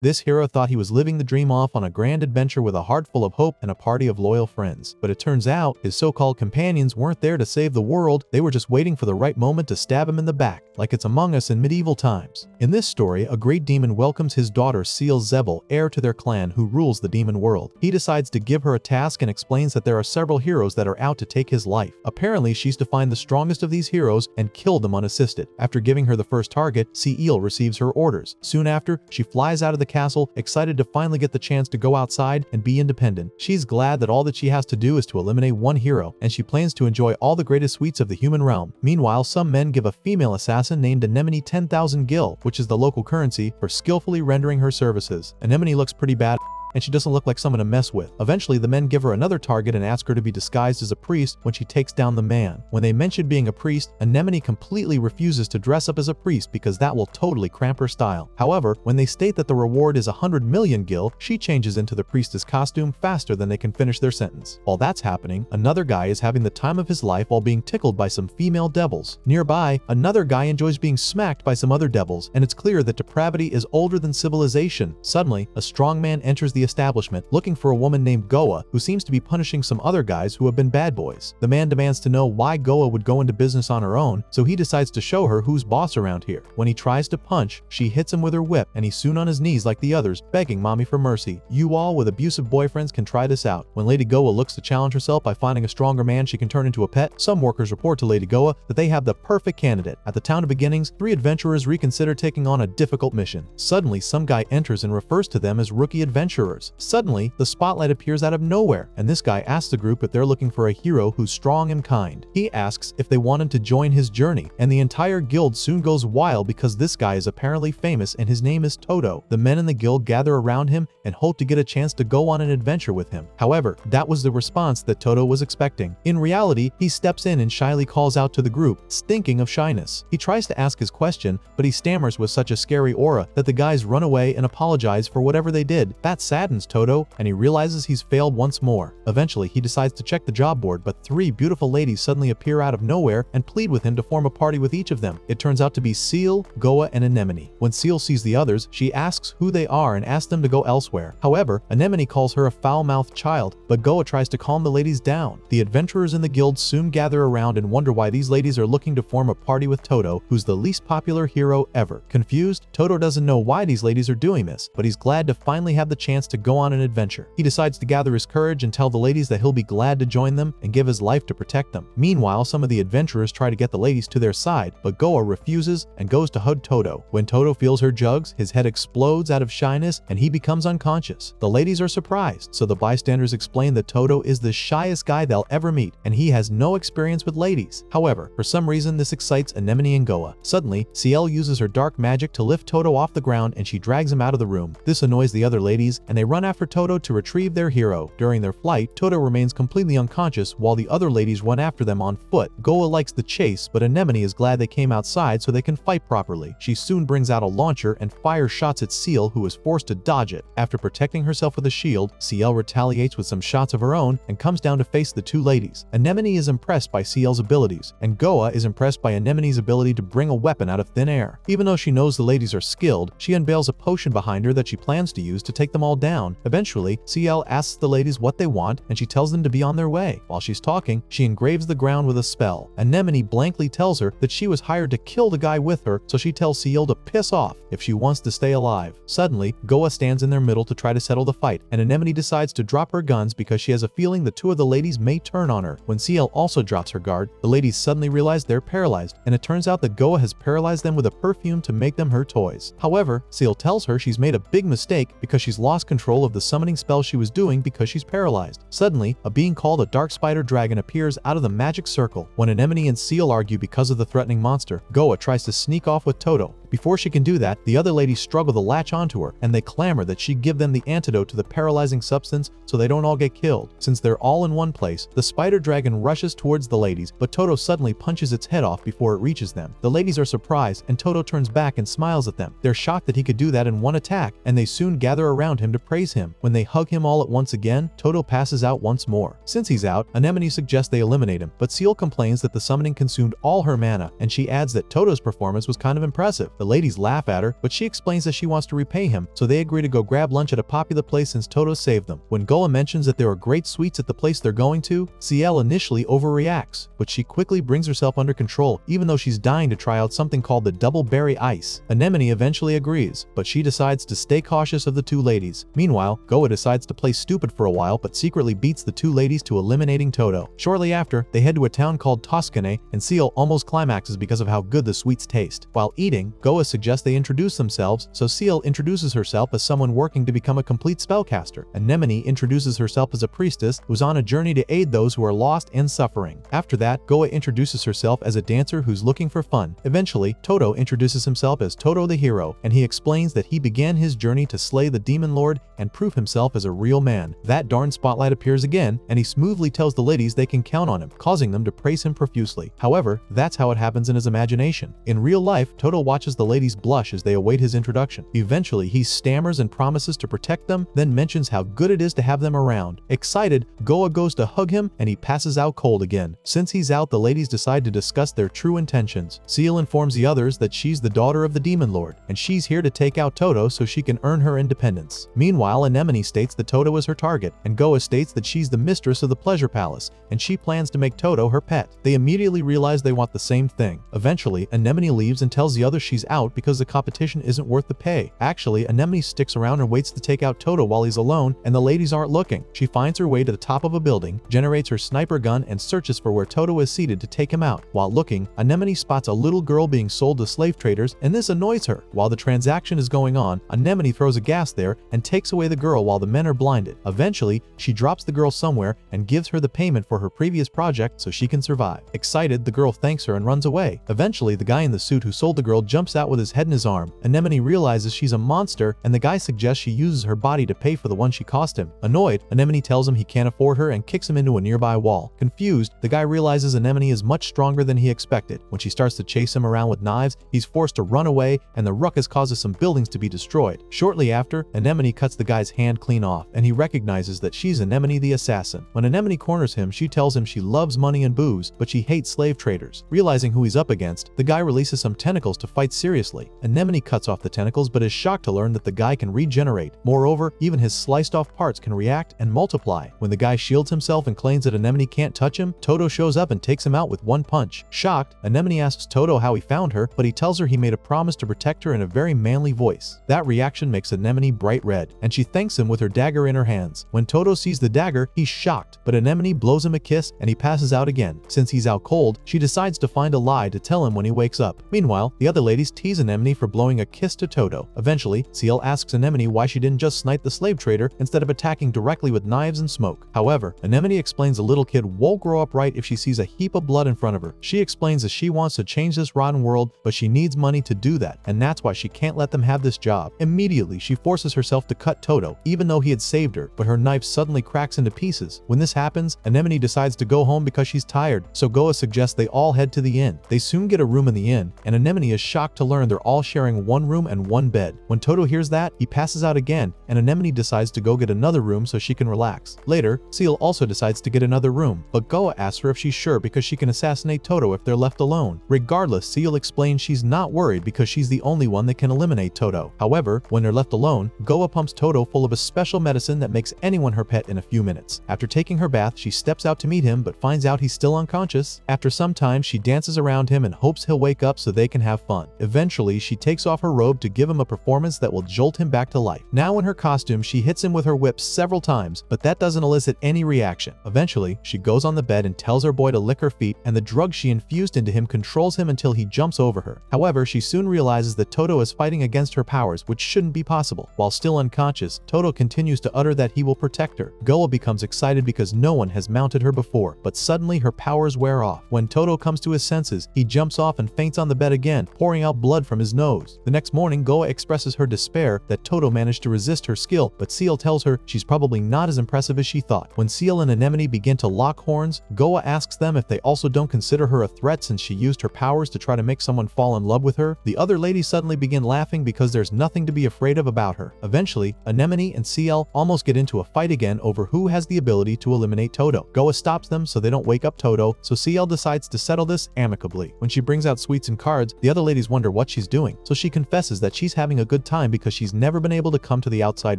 This hero thought he was living the dream off on a grand adventure with a heart full of hope and a party of loyal friends. But it turns out, his so-called companions weren't there to save the world, they were just waiting for the right moment to stab him in the back, like it's Among Us in medieval times. In this story, a great demon welcomes his daughter Seal Zebel, heir to their clan, who rules the demon world. He decides to give her a task and explains that there are several heroes that are out to take his life. Apparently, she's to find the strongest of these heroes and kill them unassisted. After giving her the first target, Seal receives her orders. Soon after, she flies out of the castle, excited to finally get the chance to go outside and be independent. She's glad that all that she has to do is to eliminate one hero, and she plans to enjoy all the greatest sweets of the human realm. Meanwhile, some men give a female assassin named Anemone 10,000 gil, which is the local currency, for skillfully rendering her services. Anemone looks pretty bad, and she doesn't look like someone to mess with. Eventually, the men give her another target and ask her to be disguised as a priest when she takes down the man. When they mention being a priest, Anemone completely refuses to dress up as a priest because that will totally cramp her style. However, when they state that the reward is 100 million gil, she changes into the priestess costume faster than they can finish their sentence. While that's happening, another guy is having the time of his life while being tickled by some female devils. Nearby, another guy enjoys being smacked by some other devils, and it's clear that depravity is older than civilization. Suddenly, a strong man enters the establishment looking for a woman named Goa, who seems to be punishing some other guys who have been bad boys. The man demands to know why Goa would go into business on her own, so he decides to show her who's boss around here. When he tries to punch, she hits him with her whip, and he's soon on his knees like the others, begging mommy for mercy. You all with abusive boyfriends can try this out. When Lady Goa looks to challenge herself by finding a stronger man she can turn into a pet, some workers report to Lady Goa that they have the perfect candidate. At the town of beginnings, 3 adventurers reconsider taking on a difficult mission. Suddenly, some guy enters and refers to them as rookie adventurers. Suddenly, the spotlight appears out of nowhere, and this guy asks the group if they're looking for a hero who's strong and kind. He asks if they wanted to join his journey, and the entire guild soon goes wild because this guy is apparently famous and his name is Toto. The men in the guild gather around him and hope to get a chance to go on an adventure with him. However, that was the response that Toto was expecting. In reality, he steps in and shyly calls out to the group, stinking of shyness. He tries to ask his question, but he stammers with such a scary aura that the guys run away and apologize for whatever they did. That saddens Toto, and he realizes he's failed once more. Eventually, he decides to check the job board, but 3 beautiful ladies suddenly appear out of nowhere and plead with him to form a party with each of them. It turns out to be Seal, Goa, and Anemone. When Seal sees the others, she asks who they are and asks them to go elsewhere. However, Anemone calls her a foul-mouthed child, but Goa tries to calm the ladies down. The adventurers in the guild soon gather around and wonder why these ladies are looking to form a party with Toto, who's the least popular hero ever. Confused, Toto doesn't know why these ladies are doing this, but he's glad to finally have the chance to go on an adventure. He decides to gather his courage and tell the ladies that he'll be glad to join them and give his life to protect them. Meanwhile, some of the adventurers try to get the ladies to their side, but Goa refuses and goes to hug Toto. When Toto feels her jugs, his head explodes out of shyness and he becomes unconscious. The ladies are surprised, so the bystanders explain that Toto is the shyest guy they'll ever meet and he has no experience with ladies. However, for some reason this excites Anemone and Goa. Suddenly, Ciel uses her dark magic to lift Toto off the ground and she drags him out of the room. This annoys the other ladies and they run after Toto to retrieve their hero. During their flight, Toto remains completely unconscious while the other ladies run after them on foot. Goa likes the chase, but Anemone is glad they came outside so they can fight properly. She soon brings out a launcher and fires shots at Ciel, who is forced to dodge it. After protecting herself with a shield, Ciel retaliates with some shots of her own and comes down to face the 2 ladies. Anemone is impressed by Ciel's abilities, and Goa is impressed by Anemone's ability to bring a weapon out of thin air. Even though she knows the ladies are skilled, she unveils a potion behind her that she plans to use to take them all down. Eventually, Ciel asks the ladies what they want, and she tells them to be on their way. While she's talking, she engraves the ground with a spell. Anemone blankly tells her that she was hired to kill the guy with her, so she tells Ciel to piss off if she wants to stay alive. Suddenly, Goa stands in their middle to try to settle the fight, and Anemone decides to drop her guns because she has a feeling the 2 of the ladies may turn on her. When Ciel also drops her guard, the ladies suddenly realize they're paralyzed, and it turns out that Goa has paralyzed them with a perfume to make them her toys. However, Ciel tells her she's made a big mistake because she's lost control of the summoning spell she was doing because she's paralyzed. Suddenly, a being called a dark spider dragon appears out of the magic circle. When Anemone and Ciel argue because of the threatening monster, Goa tries to sneak off with Toto. Before she can do that, the other ladies struggle to latch onto her, and they clamor that she give them the antidote to the paralyzing substance so they don't all get killed. Since they're all in one place, the spider dragon rushes towards the ladies, but Toto suddenly punches its head off before it reaches them. The ladies are surprised, and Toto turns back and smiles at them. They're shocked that he could do that in one attack, and they soon gather around him to praise him. When they hug him all at once again, Toto passes out once more. Since he's out, Anemone suggests they eliminate him, but Ciel complains that the summoning consumed all her mana, and she adds that Toto's performance was kind of impressive. The ladies laugh at her, but she explains that she wants to repay him, so they agree to go grab lunch at a popular place since Toto saved them. When Goa mentions that there are great sweets at the place they're going to, CL initially overreacts, but she quickly brings herself under control, even though she's dying to try out something called the double berry ice. Anemone eventually agrees, but she decides to stay cautious of the two ladies. Meanwhile, Goa decides to play stupid for a while, but secretly beats the two ladies to eliminating Toto. Shortly after, they head to a town called Toscane, and CL almost climaxes because of how good the sweets taste. While eating, Goa suggests they introduce themselves, so CL introduces herself as someone working to become a complete spellcaster. Anemone introduces herself as a priestess who's on a journey to aid those who are lost and suffering. After that, Goa introduces herself as a dancer who's looking for fun. Eventually, Toto introduces himself as Toto the hero, and he explains that he began his journey to slay the demon lord and prove himself as a real man. That darn spotlight appears again, and he smoothly tells the ladies they can count on him, causing them to praise him profusely. However, that's how it happens in his imagination. In real life, Toto watches the ladies blush as they await his introduction. Eventually, he stammers and promises to protect them, then mentions how good it is to have them around. Excited, Goa goes to hug him, and he passes out cold again. Since he's out, the ladies decide to discuss their true intentions. Seal informs the others that she's the daughter of the demon lord, and she's here to take out Toto so she can earn her independence. Meanwhile, Anemone states that Toto is her target, and Goa states that she's the mistress of the pleasure palace, and she plans to make Toto her pet. They immediately realize they want the same thing. Eventually, Anemone leaves and tells the others she's out because the competition isn't worth the pay. Actually, Anemone sticks around and waits to take out Toto while he's alone, and the ladies aren't looking. She finds her way to the top of a building, generates her sniper gun, and searches for where Toto is seated to take him out. While looking, Anemone spots a little girl being sold to slave traders, and this annoys her. While the transaction is going on, Anemone throws a gas there and takes away the girl while the men are blinded. Eventually, she drops the girl somewhere and gives her the payment for her previous project so she can survive. Excited, the girl thanks her and runs away. Eventually, the guy in the suit who sold the girl jumps out with his head in his arm. Anemone realizes she's a monster, and the guy suggests she uses her body to pay for the one she cost him. Annoyed, Anemone tells him he can't afford her and kicks him into a nearby wall. Confused, the guy realizes Anemone is much stronger than he expected. When she starts to chase him around with knives, he's forced to run away, and the ruckus causes some buildings to be destroyed. Shortly after, Anemone cuts the guy's hand clean off, and he recognizes that she's Anemone the assassin. When Anemone corners him, she tells him she loves money and booze, but she hates slave traders. Realizing who he's up against, the guy releases some tentacles to fight seriously. Anemone cuts off the tentacles but is shocked to learn that the guy can regenerate. Moreover, even his sliced off parts can react and multiply. When the guy shields himself and claims that Anemone can't touch him, Toto shows up and takes him out with one punch. Shocked, Anemone asks Toto how he found her, but he tells her he made a promise to protect her in a very manly voice. That reaction makes Anemone bright red, and she thanks him with her dagger in her hands. When Toto sees the dagger, he's shocked, but Anemone blows him a kiss and he passes out again. Since he's out cold, she decides to find a lie to tell him when he wakes up. Meanwhile, the other ladies tease Anemone for blowing a kiss to Toto. Eventually, Ciel asks Anemone why she didn't just snipe the slave trader instead of attacking directly with knives and smoke. However, Anemone explains the little kid won't grow up right if she sees a heap of blood in front of her. She explains that she wants to change this rotten world, but she needs money to do that, and that's why she can't let them have this job. Immediately, she forces herself to cut Toto, even though he had saved her, but her knife suddenly cracks into pieces. When this happens, Anemone decides to go home because she's tired, so Goa suggests they all head to the inn. They soon get a room in the inn, and Anemone is shocked to learn they're all sharing one room and one bed. When Toto hears that, he passes out again, and Anemone decides to go get another room so she can relax. Later, Ciel also decides to get another room, but Goa asks her if she's sure because she can assassinate Toto if they're left alone. Regardless, Ciel explains she's not worried because she's the only one that can eliminate Toto. However, when they're left alone, Goa pumps Toto full of a special medicine that makes anyone her pet in a few minutes. After taking her bath, she steps out to meet him but finds out he's still unconscious. After some time, she dances around him and hopes he'll wake up so they can have fun. Eventually, she takes off her robe to give him a performance that will jolt him back to life. Now in her costume, she hits him with her whip several times, but that doesn't elicit any reaction. Eventually, she goes on the bed and tells her boy to lick her feet, and the drug she infused into him controls him until he jumps over her. However, she soon realizes that Toto is fighting against her powers, which shouldn't be possible. While still unconscious, Toto continues to utter that he will protect her. Goa becomes excited because no one has mounted her before, but suddenly her powers wear off. When Toto comes to his senses, he jumps off and faints on the bed again, pouring out blood from his nose. The next morning, Goa expresses her despair that Toto managed to resist her skill, but Ciel tells her she's probably not as impressive as she thought. When Ciel and Anemone begin to lock horns, Goa asks them if they also don't consider her a threat since she used her powers to try to make someone fall in love with her. The other ladies suddenly begin laughing because there's nothing to be afraid of about her. Eventually, Anemone and Ciel almost get into a fight again over who has the ability to eliminate Toto. Goa stops them so they don't wake up Toto, so Ciel decides to settle this amicably. When she brings out sweets and cards, the other ladies wonder wonder what she's doing, so she confesses that she's having a good time because she's never been able to come to the outside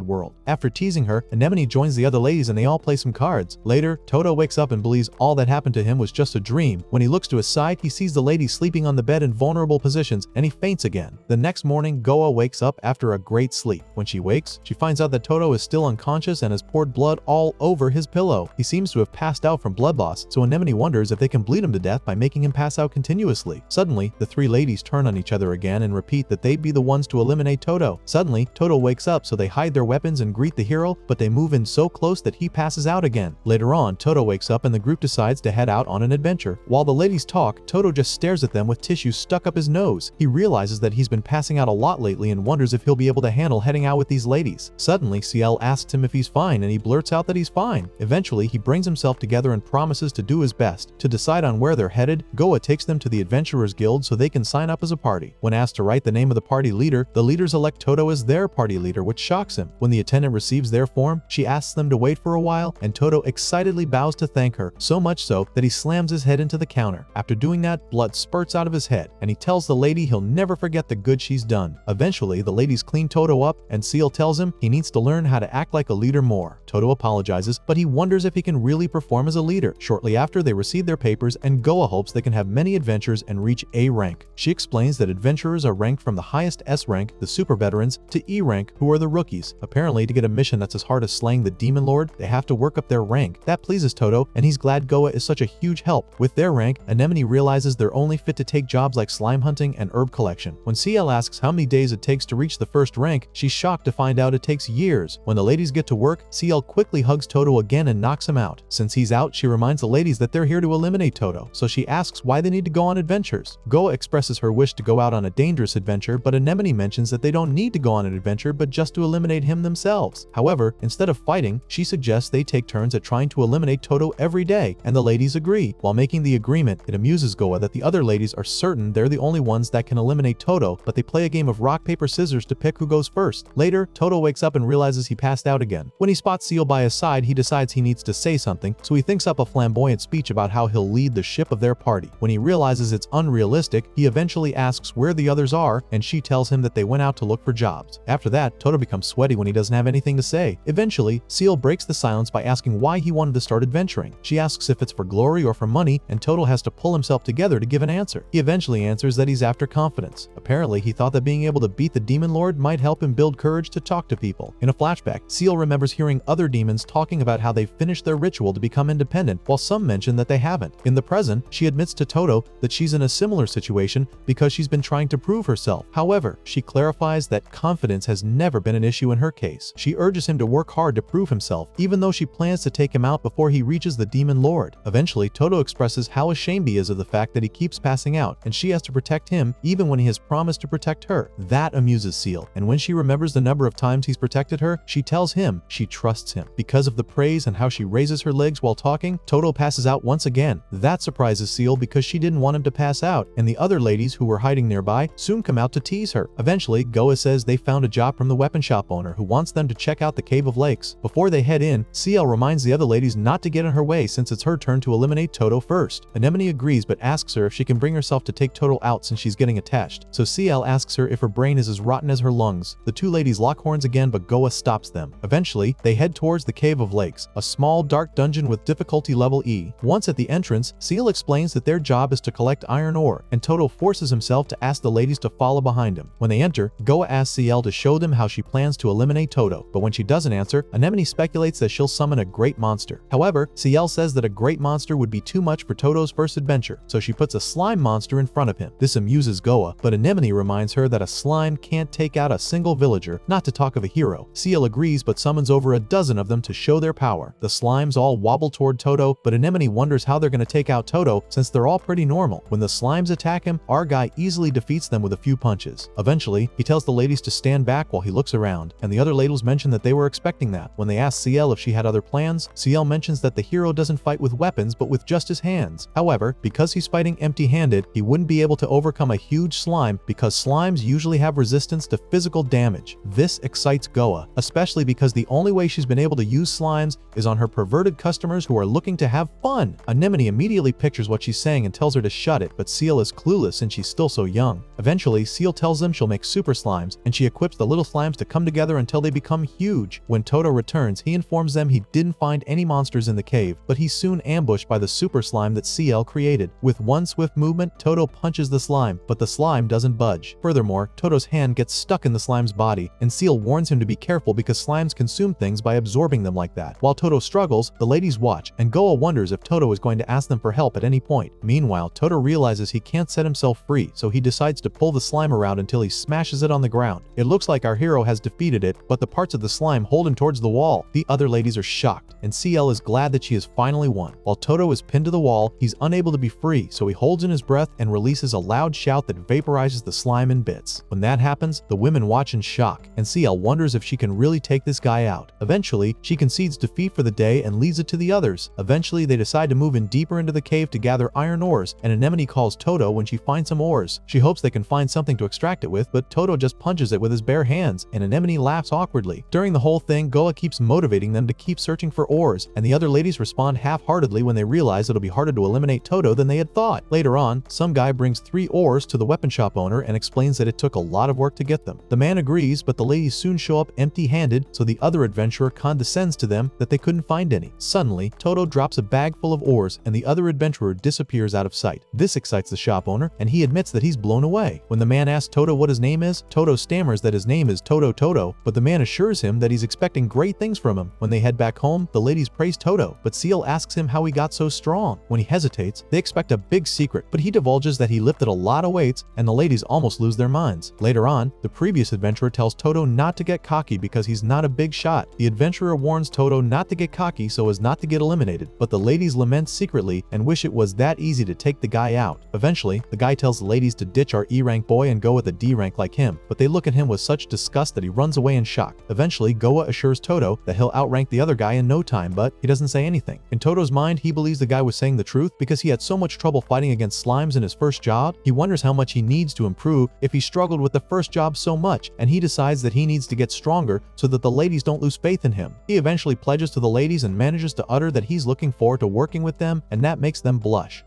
world. After teasing her, Anemone joins the other ladies and they all play some cards. Later, Toto wakes up and believes all that happened to him was just a dream. When he looks to his side, he sees the ladies sleeping on the bed in vulnerable positions and he faints again. The next morning, Goa wakes up after a great sleep. When she wakes, she finds out that Toto is still unconscious and has poured blood all over his pillow. He seems to have passed out from blood loss, so Anemone wonders if they can bleed him to death by making him pass out continuously. Suddenly, the three ladies turn on each other again and repeat that they'd be the ones to eliminate Toto. Suddenly, Toto wakes up, so they hide their weapons and greet the hero, but they move in so close that he passes out again. Later on, Toto wakes up and the group decides to head out on an adventure. While the ladies talk, Toto just stares at them with tissue stuck up his nose. He realizes that he's been passing out a lot lately and wonders if he'll be able to handle heading out with these ladies. Suddenly, CL asks him if he's fine and he blurts out that he's fine. Eventually, he brings himself together and promises to do his best. To decide on where they're headed, Goa takes them to the Adventurers Guild so they can sign up as a party. When asked to write the name of the party leader, the leaders elect Toto as their party leader, which shocks him. When the attendant receives their form, she asks them to wait for a while, and Toto excitedly bows to thank her, so much so that he slams his head into the counter. After doing that, blood spurts out of his head, and he tells the lady he'll never forget the good she's done. Eventually, the ladies clean Toto up, and Seal tells him he needs to learn how to act like a leader more. Toto apologizes, but he wonders if he can really perform as a leader. Shortly after, they receive their papers, and Goa hopes they can have many adventures and reach A rank. She explains that adventurers are ranked from the highest S rank, the super veterans, to E rank, who are the rookies. Apparently, to get a mission that's as hard as slaying the Demon Lord, they have to work up their rank. That pleases Toto, and he's glad Goa is such a huge help. With their rank, Anemone realizes they're only fit to take jobs like slime hunting and herb collection. When CL asks how many days it takes to reach the first rank, she's shocked to find out it takes years. When the ladies get to work, CL quickly hugs Toto again and knocks him out. Since he's out, she reminds the ladies that they're here to eliminate Toto, so she asks why they need to go on adventures. Goa expresses her wish to go out on a dangerous adventure, but Anemone mentions that they don't need to go on an adventure but just to eliminate him themselves. However, instead of fighting, she suggests they take turns at trying to eliminate Toto every day, and the ladies agree. While making the agreement, it amuses Goa that the other ladies are certain they're the only ones that can eliminate Toto, but they play a game of rock, paper, scissors to pick who goes first. Later, Toto wakes up and realizes he passed out again. When he spots Seal by his side, he decides he needs to say something, so he thinks up a flamboyant speech about how he'll lead the ship of their party. When he realizes it's unrealistic, he eventually asks where the others are, and she tells him that they went out to look for jobs. After that, Toto becomes sweaty when he doesn't have anything to say. Eventually, Seal breaks the silence by asking why he wanted to start adventuring. She asks if it's for glory or for money, and Toto has to pull himself together to give an answer. He eventually answers that he's after confidence. Apparently, he thought that being able to beat the Demon Lord might help him build courage to talk to people. In a flashback, Seal remembers hearing other demons talking about how they've finished their ritual to become independent, while some mention that they haven't. In the present, she admits to Toto that she's in a similar situation because she's been trying to prove herself. However, she clarifies that confidence has never been an issue in her case. She urges him to work hard to prove himself, even though she plans to take him out before he reaches the Demon Lord. Eventually, Toto expresses how ashamed he is of the fact that he keeps passing out, and she has to protect him even when he has promised to protect her. That amuses Seal, and when she remembers the number of times he's protected her, she tells him she trusts him. Because of the praise and how she raises her legs while talking, Toto passes out once again. That surprises Seal because she didn't want him to pass out, and the other ladies who were hiding nearby soon come out to tease her. Eventually, Goa says they found a job from the weapon shop owner who wants them to check out the Cave of Lakes. Before they head in, CL reminds the other ladies not to get in her way since it's her turn to eliminate Toto first. Anemone agrees but asks her if she can bring herself to take Toto out since she's getting attached, so CL asks her if her brain is as rotten as her lungs. The two ladies lock horns again, but Goa stops them. Eventually, they head towards the Cave of Lakes, a small dark dungeon with difficulty level E. Once at the entrance, Seal explains that their job is to collect iron ore, and Toto forces himself to ask the ladies to follow behind him. When they enter, Goa asks CL to show them how she plans to eliminate Toto, but when she doesn't answer, Anemone speculates that she'll summon a great monster. However, CL says that a great monster would be too much for Toto's first adventure, so she puts a slime monster in front of him. This amuses Goa, but Anemone reminds her that a slime can't take out a single villager, not to talk of a hero. CL agrees but summons over a dozen of them to show their power. The slimes all wobble toward Toto, but Anemone wonders how they're going to take out Toto since they're all pretty normal. When the slimes attack him, our guy easily defeats them with a few punches. Eventually, he tells the ladies to stand back while he looks around, and the other ladies mention that they were expecting that. When they ask CL if she had other plans, CL mentions that the hero doesn't fight with weapons but with just his hands. However, because he's fighting empty-handed, he wouldn't be able to overcome a huge slime because slimes usually have resistance to physical damage. This excites Goa, especially because the only way she's been able to use slimes is on her perverted customers who are looking to have fun. Anemone immediately pictures what she's saying and tells her to shut it, but CL is clueless since she's still so young. young. Eventually, Seal tells them she'll make super slimes, and she equips the little slimes to come together until they become huge. When Toto returns, he informs them he didn't find any monsters in the cave, but he's soon ambushed by the super slime that CL created. With one swift movement, Toto punches the slime, but the slime doesn't budge. Furthermore, Toto's hand gets stuck in the slime's body, and Seal warns him to be careful because slimes consume things by absorbing them like that. While Toto struggles, the ladies watch, and Goa wonders if Toto is going to ask them for help at any point. Meanwhile, Toto realizes he can't set himself free, so he decides to pull the slime around until he smashes it on the ground. It looks like our hero has defeated it, but the parts of the slime hold him towards the wall. The other ladies are shocked, and CL is glad that she has finally won. While Toto is pinned to the wall, he's unable to be free, so he holds in his breath and releases a loud shout that vaporizes the slime in bits. When that happens, the women watch in shock, and CL wonders if she can really take this guy out. Eventually, she concedes defeat for the day and leaves it to the others. Eventually, they decide to move in deeper into the cave to gather iron ores, and Anemone calls Toto when she finds some ores. She hopes they can find something to extract it with, but Toto just punches it with his bare hands, and Anemone laughs awkwardly. During the whole thing, Goa keeps motivating them to keep searching for ores, and the other ladies respond half-heartedly when they realize it'll be harder to eliminate Toto than they had thought. Later on, some guy brings 3 ores to the weapon shop owner and explains that it took a lot of work to get them. The man agrees, but the ladies soon show up empty-handed, so the other adventurer condescends to them that they couldn't find any. Suddenly, Toto drops a bag full of ores, and the other adventurer disappears out of sight. This excites the shop owner, and he admits that he's blown away. When the man asks Toto what his name is, Toto stammers that his name is Toto, but the man assures him that he's expecting great things from him. When they head back home, the ladies praise Toto, but Seal asks him how he got so strong. When he hesitates, they expect a big secret, but he divulges that he lifted a lot of weights, and the ladies almost lose their minds. Later on, the previous adventurer tells Toto not to get cocky because he's not a big shot. The adventurer warns Toto not to get cocky so as not to get eliminated, but the ladies lament secretly and wish it was that easy to take the guy out. Eventually, the guy tells the ladies to ditch our E-rank boy and go with a D-rank like him, but they look at him with such disgust that he runs away in shock. Eventually, Goa assures Toto that he'll outrank the other guy in no time, but he doesn't say anything. In Toto's mind, he believes the guy was saying the truth because he had so much trouble fighting against slimes in his first job. He wonders how much he needs to improve if he struggled with the first job so much, and he decides that he needs to get stronger so that the ladies don't lose faith in him. He eventually pledges to the ladies and manages to utter that he's looking forward to working with them, and that makes them blush.